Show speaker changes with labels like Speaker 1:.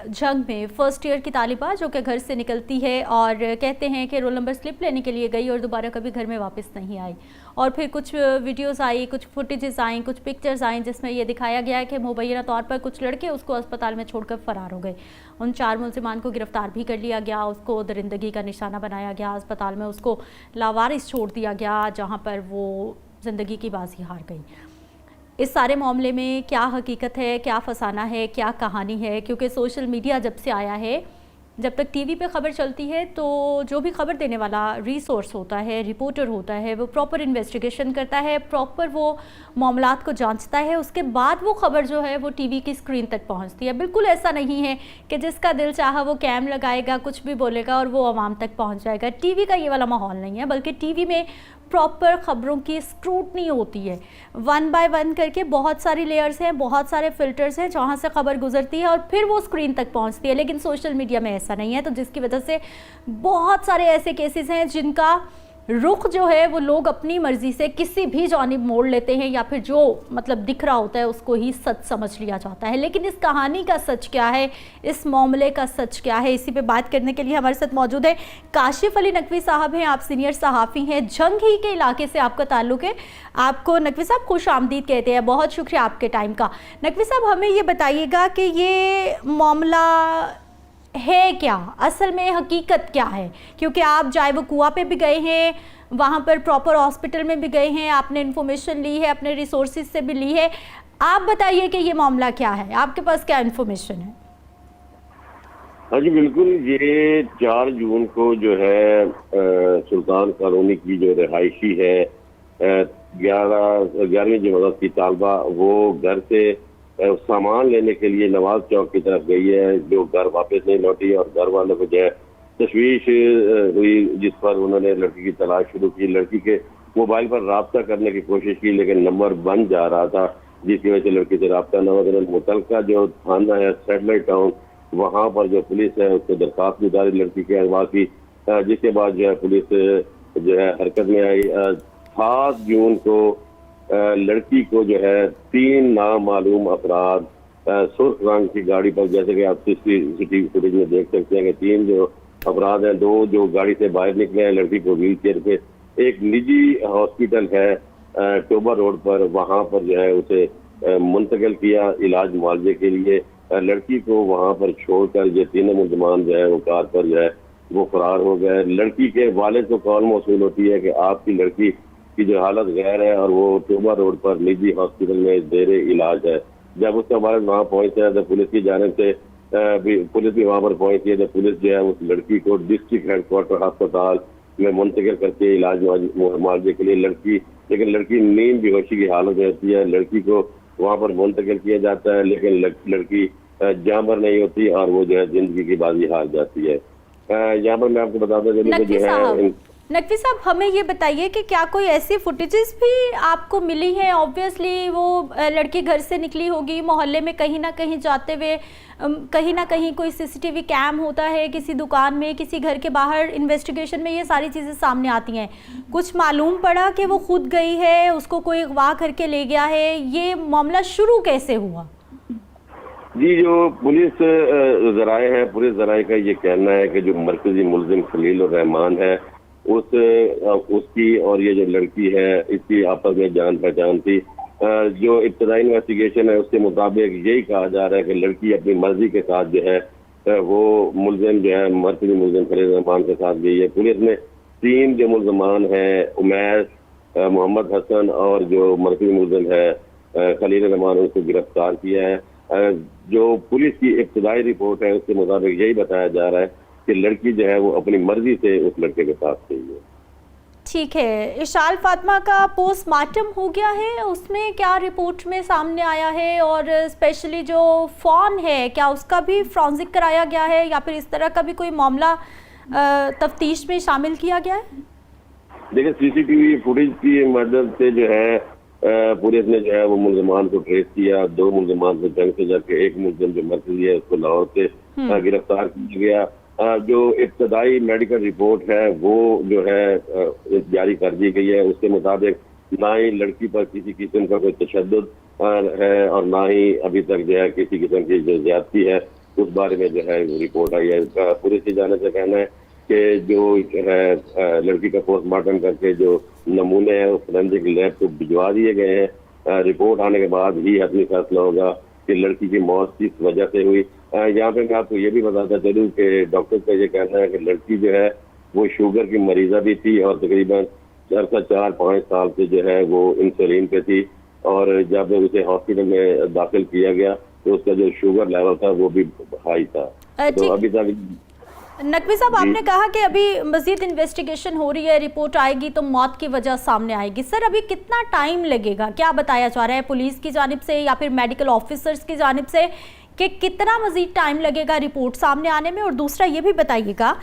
Speaker 1: जंग में first year की तालिबा जो कि घर से निकलती है और कहते हैं कि रोल नंबर स्लिप लेने के लिए गई और दोबारा कभी घर में वापस नहीं आई। और फिर कुछ वीडियोस आई, कुछ फुटेजेस आई, कुछ पिक्चर्स आई जिसमें ये दिखाया गया है कि मुबैना तौर पर कुछ लड़के उसको अस्पताल में छोड़कर फरार हो गए। उन 4 मुल्जिमान को गिरफ्तार भी कर लिया गया, उसको दरिंदगी का निशाना बनाया गया, अस्पताल में उसको लावारिस छोड़ दिया गया जहाँ पर वो ज़िंदगी की बाजी हार गई। इस सारे मामले में क्या हकीकत है, क्या फसाना है, क्या कहानी है? क्योंकि सोशल मीडिया जब से आया है, जब तक टीवी पे खबर चलती है तो जो भी खबर देने वाला रिसोर्स होता है, रिपोर्टर होता है, वो प्रॉपर इन्वेस्टिगेशन करता है, प्रॉपर वो मामलात को जांचता है, उसके बाद वो खबर जो है वो टीवी की स्क्रीन तक पहुंचती है। बिल्कुल ऐसा नहीं है कि जिसका दिल चाहा वो कैम लगाएगा, कुछ भी बोलेगा और वो आवाम तक पहुंच जाएगा। टीवी का ये वाला माहौल नहीं है, बल्कि टीवी में प्रॉपर ख़बरों की स्क्रूटनी होती है। 1 बाय 1 करके बहुत सारी लेयर्स हैं, बहुत सारे फिल्टर्स हैं जहाँ से ख़बर गुजरती है और फिर वो स्क्रीन तक पहुँचती है। लेकिन सोशल मीडिया में ऐसा नहीं है, तो जिसकी वजह से बहुत सारे ऐसे केसेस हैं जिनका रुख जो है वो लोग अपनी मर्जी से किसी भी जानिब मोड़ लेते हैं, या फिर जो मतलब दिख रहा होता है उसको ही सच समझ लिया जाता है। लेकिन इस कहानी का सच क्या है, इस मामले का सच क्या है, इसी पे बात करने के लिए हमारे साथ मौजूद है काशिफ अली नकवी साहब हैं। आप सीनियर सहाफ़ी हैं, जंग ही के इलाके से आपका ताल्लुक़ है। आपको नकवी साहब खुश आमदीद कहते हैं, बहुत शुक्रिया आपके टाइम का। नकवी साहब, हमें ये बताइएगा कि ये मामला है क्या, असल में हकीकत क्या है? क्योंकि आप जाए वो कुआं पे भी गए हैं, वहाँ पर प्रॉपर हॉस्पिटल में भी गए हैं, आपने इन्फॉर्मेशन ली है, अपने रिसोर्सेज से भी ली है। आप बताइए कि ये मामला क्या है, आपके पास क्या इन्फॉर्मेशन है?
Speaker 2: हाँ जी बिल्कुल, ये 4 जून को जो है सुल्तान कॉलोनी की जो रिहायशी है 11वीं जमात की तालबा, वो घर से सामान लेने के लिए नवाज चौक की तरफ गई है, जो घर वापस नहीं लौटी और घर वालों को जो है तशवीश हुई, जिस पर उन्होंने लड़की की तलाश शुरू की। लड़की के मोबाइल पर राब्ता करने की कोशिश की लेकिन नंबर बंद जा रहा था, जिसकी वजह से लड़की से राब्ता न हो। मुतलका जो थाना है सैटेलाइट टाउन, वहाँ पर जो पुलिस है उसको दरखास्त भी डाली लड़की के अगवा की, जिसके बाद जो है पुलिस जो है हरकत में आई। 7 जून को लड़की को जो है 3 नामालूम अफराद सुर्ख रंग की गाड़ी पर, जैसे कि आप सीसीटीवी फुटेज में देख सकते हैं कि 3 जो अफराद हैं, 2 जो गाड़ी से बाहर निकले हैं लड़की को व्हील चेयर पे, एक निजी हॉस्पिटल है टोबा रोड पर, वहाँ पर जो है उसे मुंतकिल किया इलाज मुआवजे के लिए। लड़की को वहाँ पर छोड़कर ये 3 मुलजमान जो है वो कार पर जो है वो फरार हो गए। लड़की के वालिद को कॉल मौसूल होती है कि आपकी लड़की की जो हालत गैर है और वो टोबा रोड पर निजी हॉस्पिटल में जेरे इलाज है। जब उसका वालिद वहाँ पहुंचता है तो पुलिस की जानिब से पुलिस भी वहाँ पर पहुंची है, तो पुलिस जो है उस लड़की को डिस्ट्रिक्ट हेडक्वार्टर अस्पताल में मुंतकिल करके इलाज मुआवजे के लिए लेकिन लड़की नींद बेहोशी की हालत में होती है। लड़की को वहाँ पर मुंतकिल किया जाता है लेकिन लड़की जामर नहीं होती और वो जो है जिंदगी की बाजी हार जाती है। यहाँ पर मैं आपको बताता चलूँ जो है
Speaker 1: नकवी साहब, हमें ये बताइए कि क्या कोई ऐसी फुटेजेस भी आपको मिली हैं? ऑब्वियसली वो लड़की घर से निकली होगी, मोहल्ले में कहीं ना कहीं जाते हुए कहीं ना कहीं कोई सीसीटीवी कैम होता है, किसी दुकान में, किसी घर के बाहर। इन्वेस्टिगेशन में ये सारी चीज़ें सामने आती हैं। कुछ मालूम पड़ा कि वो खुद गई है, उसको कोई अगवा करके ले गया है? ये मामला शुरू कैसे हुआ?
Speaker 2: जी, जो पुलिस जराए हैं, पुलिस जराए का ये कहना है कि जो मरकजी मुलजिम खलील और रहमान है उसकी और ये जो लड़की है इसकी आपस में जान पहचान थी। जो इब्तदाई इन्वेस्टिगेशन है उसके मुताबिक यही कहा जा रहा है कि लड़की अपनी मर्जी के साथ जो है वो मुलजिम जो है मरकजी मुलजिम खलील रहमान के साथ गई है। पुलिस ने 3 जो मुलजमान हैं, उमैस, मोहम्मद हसन और जो मरकजी मुलजिम है खलील रहमान, उसको गिरफ्तार किया है। जो पुलिस की इब्तदाई रिपोर्ट है उसके मुताबिक यही बताया जा रहा है कि लड़की जो है वो अपनी मर्जी से उस लड़के के साथ गई है।
Speaker 1: ठीक है, इशाल फातिमा का पोस्टमार्टम हो गया है, उसमें क्या रिपोर्ट में सामने आया है? और स्पेशली जो फोन है, क्या उसका भी फॉरेंसिक कराया गया है या फिर इस तरह का भी कोई मामला तफ्तीश में शामिल किया गया है?
Speaker 2: देखिए, सीसीटीवी फुटेज की मदद से जो है पुलिस ने जो है वो मुलजमान को ट्रेस किया। 2 मुलजमान को जंग से जबकि एक मुलजिम जो मरकजी है उसको लाहौर से गिरफ्तार किया गया। जो इब्तदाई मेडिकल रिपोर्ट है वो जो है जारी कर दी गई है। उसके मुताबिक ना ही लड़की पर किसी किस्म का कोई तशद्दुद है और ना ही अभी तक जो है किसी किस्म की जो ज्यादती है उस बारे में जो है वो रिपोर्ट आई है। पुलिस की जाने से कहना है कि जो है लड़की का पोस्टमार्टम करके जो नमूने हैं वो फोरेंसिक लैब को भिजवा दिए गए हैं। रिपोर्ट आने के बाद ही हतमी फैसला होगा कि लड़की की मौत किस वजह से हुई। यहाँ पे मैं आपको ये भी बताता चलूँ कि डॉक्टर का ये कहना है कि लड़की जो है वो शुगर की मरीजा भी थी और तकरीबन 4-5 साल से जो है वो इंसुलिन पे थी, और जब उसे हॉस्पिटल में दाखिल किया गया तो उसका जो शुगर लेवल था वो भी हाई था। तो अभी तक
Speaker 1: नकवी साहब, आपने कहा कि अभी मजीद इन्वेस्टिगेशन हो रही है, रिपोर्ट आएगी तो मौत की वजह सामने आएगी। सर, अभी कितना टाइम लगेगा, क्या बताया जा रहा है पुलिस की जानिब से या फिर मेडिकल ऑफिसर्स की जानिब से कि कितना मजीद टाइम लगेगा रिपोर्ट सामने आने में? और दूसरा ये भी बताइएगा